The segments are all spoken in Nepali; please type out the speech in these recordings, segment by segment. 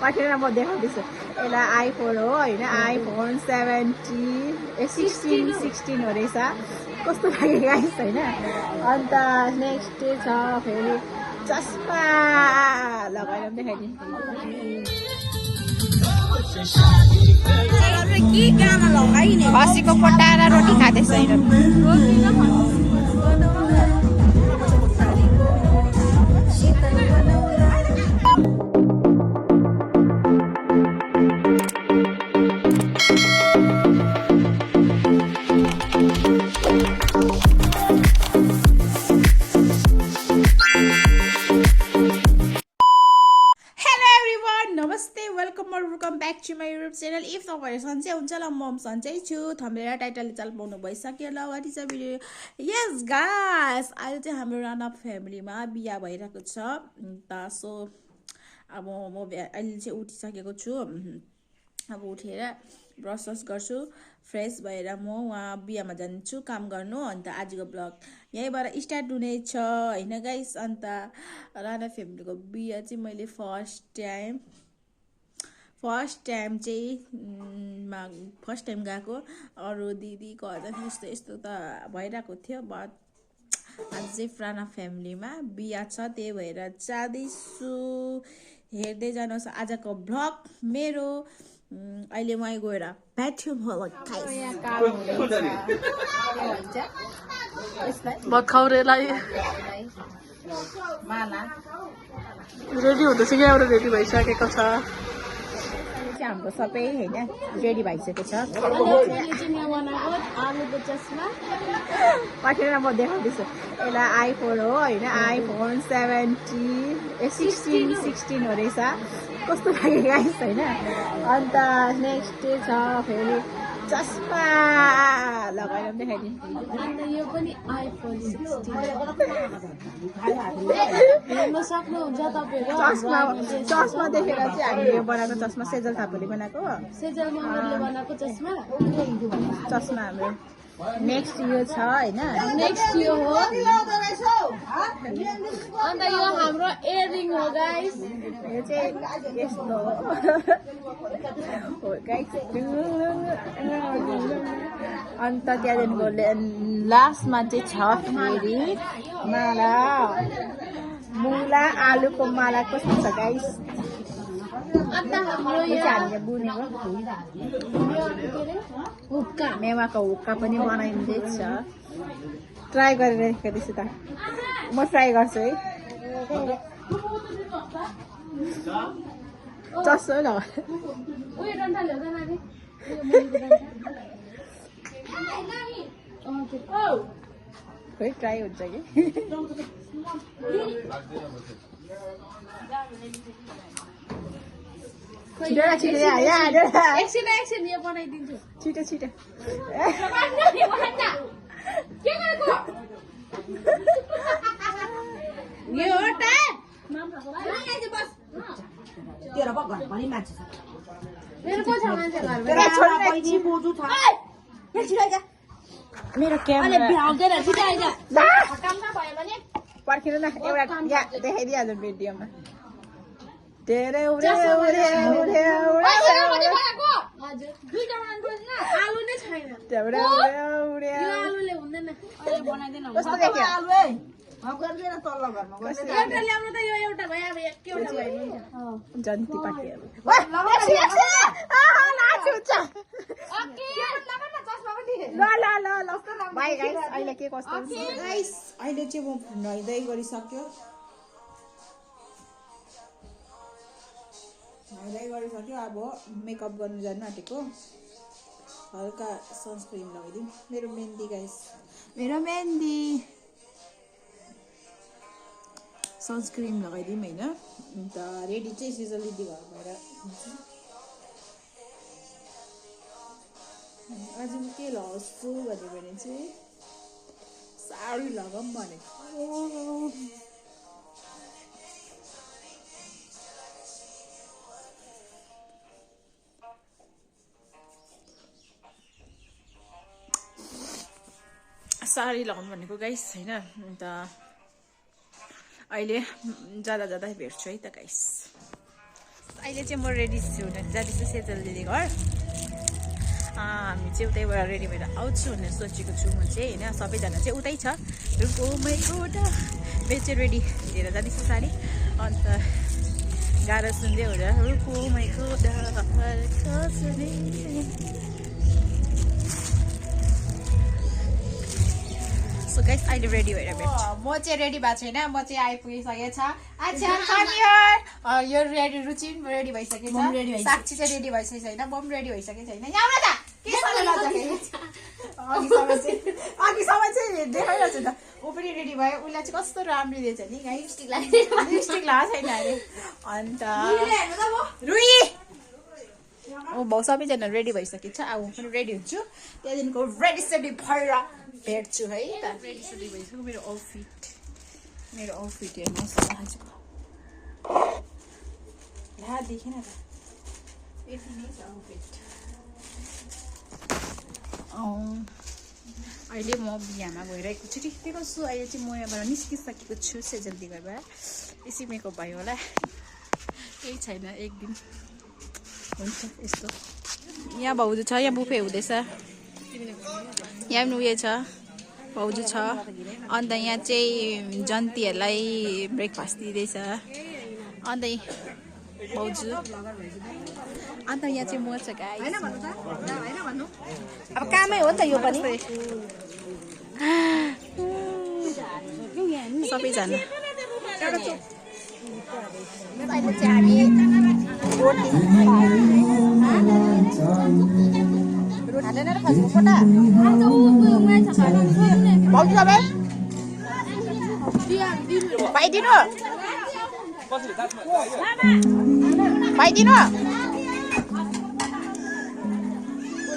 पखेर म देखाउँदैछु यसलाई आइफोन हो होइन आइफोन 16 हो रहेछ कस्तो लाग्यो गाइस होइन अन्त नेक्स्ट छ फेरि चस्मा लगाएर देखाइदिन्छु खसीको पट्टा र रोटी खाँदैछ welcome back to my YouTube channel if तपाईँहरू सन्चै हुन्छ ल म सन्चै छु थम्बनेल टाइटलले चाल पाउनु भइसक्यो ल what is a video yes guys अहिले चाहिँ हाम्रो राणा फ्यामिलीमा बिहा भइरहेको छ अन्त सो अब म अहिले चाहिँ उठिसकेको छु अब उठेर ब्रस गर्छु फ्रेस भएर म वहाँ बिहामा जान्छु काम गर्नु अन्त आजको ब्लग यहीँबाट स्टार्ट हुनेछ होइन गाइस अन्त राणा फ्यामिलीको बिहा चाहिँ मैले फर्स्ट टाइम गएको अरू दिदीको हजर यस्तो त भइरहेको थियो बट आज चाहिँ राणा फ्यामिलीमा बिहा छ त्यही भएर जाँदैछु हेर्दै जानुहोस् आजको ब्लग मेरो अहिले वहीँ गएर ब्याट्यौँ होला भत्काउरेलाई रेडी हुँदैछ कि एउटा रेडी भइसकेको छ हाम्रो सबै होइन रेडी भइसकेको छ पखेर म देखाउँदैछु यसलाई आइफोन हो होइन आइफोन 16 हो रहेछ कस्तो लाग्यो गाइस होइन अन्त नेक्स्ट छ फेरि चस्मा लगाएर देखाइदिन्छु यो पनि आइफोन 16 चस्मा देखेर चाहिँ हामीले यो बनाएको चस्मा सेजल थापाले बनाएको चस्मा हाम्रो नेक्स्ट यो छ होइन नेक्स्ट यो हो अन्त यो हाम्रो इयरिङ हो गाइस यो चाहिँ यस्तो हो गाइस अन्त त्यहाँदेखिको लास्टमा चाहिँ छ फेरि माला मुला आलुको माला कस्तो छ गाइस हामीले बुनेको हुक्का मेवाको हुक्का पनि बनाइँदैछ ट्राई गरिरहेको रहेछु त म ट्राई गर्छु है चस्सो ल खोइ ट्राई हुन्छ कि एकछिन यो बनाइदिन्छु छिटो मेरो क्यामेरा पर्खिनु न एउटा देखाइदिइहाल्छु भिडियोमा धेरै जन्ती पार्टीहरू बाई गाइस अहिले के कस्तो गाइस अहिले चाहिँ म नुहाइदै गरिसक्यो अब मेकअप गर्नु जानु आँटेको हल्का सनस्क्रिन लगाइदिउँ मेरो मेहन्दी गाइस मेरो मेहन्दी सनस्क्रिन लगाइदिउँ होइन अन्त रेडी चाहिँ सिजल दिदी घर भएर आज म के लगाउँछु भन्यो भने चाहिँ साडी लगाऊँ भनेको साडी लगाउनु भनेको गाइस होइन अन्त अहिले जाँदा भेट्छु है त गाइस अहिले चाहिँ म रेडी छु जाँदैछु सेजल दिदी घर हामी चाहिँ उतैबाट रेडी भएर आउँछु भनेर सोचेको छु म चाहिँ होइन सबैजना चाहिँ उतै छ रुकुमै कोटा मेरो चाहिँ रेडी लिएर जाँदैछु साडी अन्त गाह्रो सुन्दै हुँदा रुकुमै कोटा सो गाइस अहिले रेडी भएर भेट्छु म चाहिँ रेडी भएको छैन म चाहिँ आइपुगिसकेछ अच्छा यो रेडी रुचि रेडी भइसकेछ साक्षी चाहिँ रेडी भइसकेको छैन म पनि रेडी भइसकेको छैन यहाँ त अघिसम्म चाहिँ देखाइरहेको छु त ऊ पनि रेडी भयो उसलाई चाहिँ कस्तो राम्रो दिएछ नि लिपस्टिक लगाएको छैन अरे अन्त रुई भाउ सबैजना रेडी भइसकेको छ अब म पनि रेडी हुन्छु त्यहाँदेखिको रेडी सेडी भएर भेट्छु है त रेडी सेडी भइसक्यो मेरो आउटफिट हेर्नुहोस् आजको ला देखेन त यति नै छ आउटफिट अहिले म बिहामा गइरहेको छु ठिकैको छु अहिले चाहिँ म यहाँबाट निस्किसकेको छु सेजल दिगरबाट यसै मेकअप भयो होला केही छैन एक दिन हुन्छ यस्तो यहाँ भाउजू छ यहाँ बुफे हुँदैछ यहाँ पनि उयो छ भाउजू छ अन्त यहाँ चाहिँ जन्तीहरूलाई ब्रेकफास्ट दिँदैछ अन्त भाउजू अन्त यहाँ चाहिँ म छ गाई अब कामै हो नि त यो पनि सबैजना अहिले चाहिँ हामी रोटी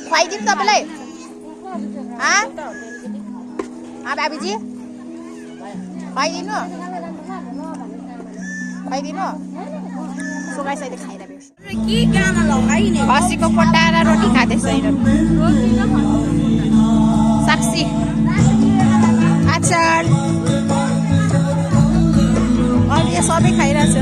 खुवाइदिनु तपाईँलाई बाबीजी खुवाइदिनु सुगाइ अहिले खाएर खसीको पट्टा र रोटी खाँदैछ साक्षी अचार अरू यहाँ सबै खाइरहेछ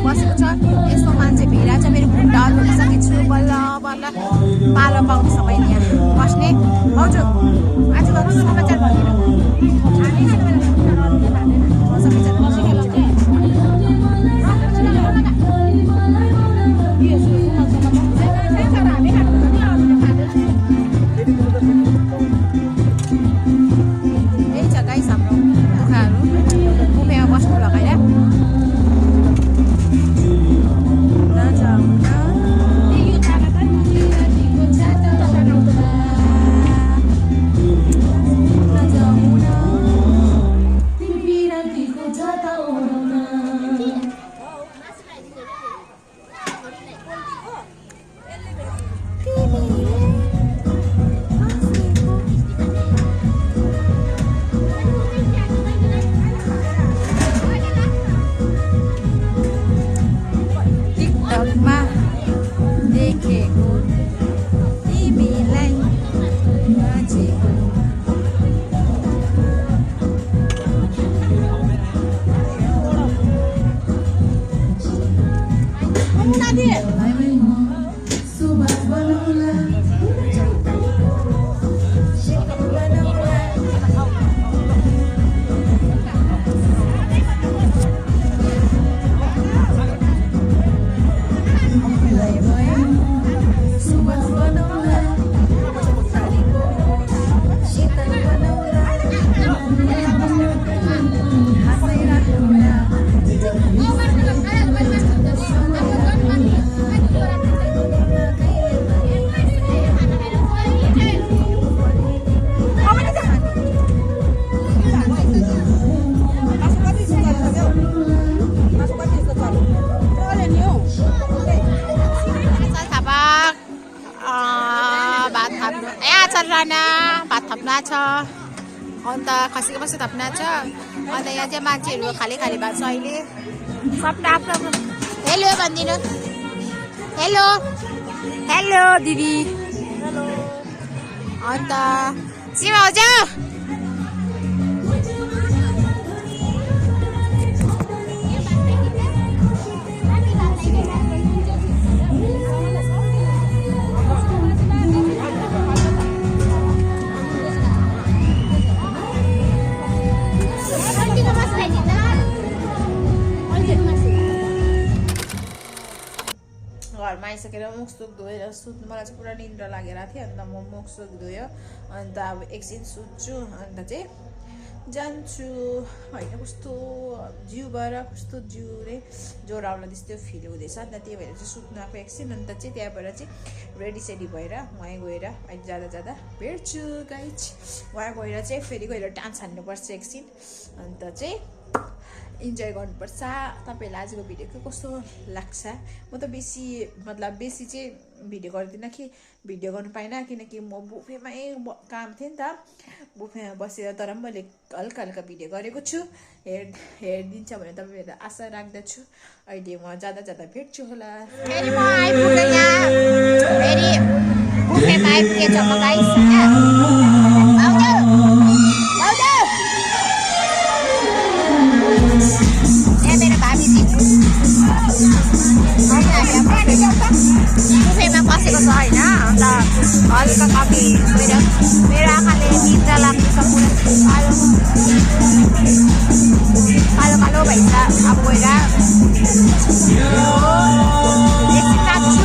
बसेको छ यस्तो मान्छे भिड छ मेरो खुट्टा धुलिसकेको छु बल्ल बल्ल पालो पाउने समय यहाँ बस्ने भाउजू आजको समाचार भनेर यही छ गाइस हाम्रो दुःखहरू बुफेमा बस्नु लगाएर भात थप्ना छ अन्त खसीको मासु थप्ना छ अन्त यहाँ चाहिँ मान्छेहरू खाली खाली भएको छ अहिले सबले आफ्नो आफ्नो हेलो भनिदिनु हेलो हेलो दिदी हेलो अन्त सिमा आउँछ खाइसकेर मुखसुख धोएर सुत्नु मलाई चाहिँ पुरा निन्द्रा लागेर थियो अन्त म मुखसुख धोयो अन्त अब एकछिन सुत्छु अन्त चाहिँ जान्छु होइन कस्तो जिउबाट कस्तो जिउ रे ज्वरो आउला त्यस्तो फिल हुँदैछ अन्त त्यही भएर चाहिँ सुत्नु आएको एकछिन अन्त चाहिँ त्यहाँबाट चाहिँ रेडी भएर वहाँ गएर अहिले जाँदा भेट्छु गाइज वहाँ गएर चाहिँ फेरि गएर डान्स हान्नुपर्छ एकछिन अन्त चाहिँ इन्जोय गर्नुपर्छ तपाईँहरूलाई आजको भिडियो के कस्तो लाग्छ म त बेसी चाहिँ भिडियो गर्दिनँ कि भिडियो गर्नु पाइनँ किनकि म बुफेमै काम थिएँ नि त बुफेमा बसेर तर पनि मैले हल्का हल्का भिडियो गरेको छु हेरिदिन्छ भने तपाईँहरू आशा राख्दछु अहिले म जाँदा भेट्छु होला फेरि म आइपुगेँ यहाँ फेरि बुफेमा आइपुगेछ म गाइस बुफेमा बसेको छ होइन अन्त हल्का कफी मेरो आँखाले निद्रा लाग्दैछ पुरा कालो भइन्छ अब गएर एकछिन नाच्छु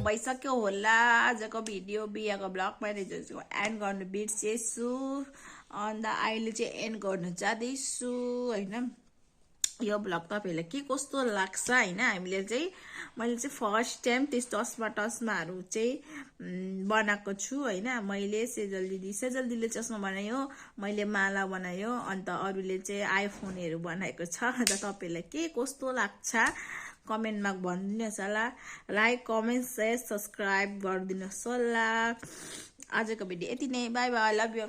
भइसक्यो होला आजको भिडियो बिहाको ब्लग मैले एन्ड गर्नु बिर्सेछु अन्त अहिले चाहिँ एन्ड गर्नु जाँदैछु होइन यो ब्लग तपाईँहरूलाई के कस्तो लाग्छ होइन मैले चाहिँ फर्स्ट टाइम त्यस्तो चस्माहरू चाहिँ बनाएको छु होइन मैले सेजल दिदीले चस्मा बनायो मैले माला बनायो अन्त अरूले चाहिँ आइफोनहरू बनाएको छ अन्त तपाईँहरूलाई के कस्तो लाग्छ कमेन्टमा भनिदिनुहोस् होला लाइक कमेन्ट शेयर सब्सक्राइब गरिदिनुहोस् होला आजको भिडियो यति नै बाई बाई लभ यू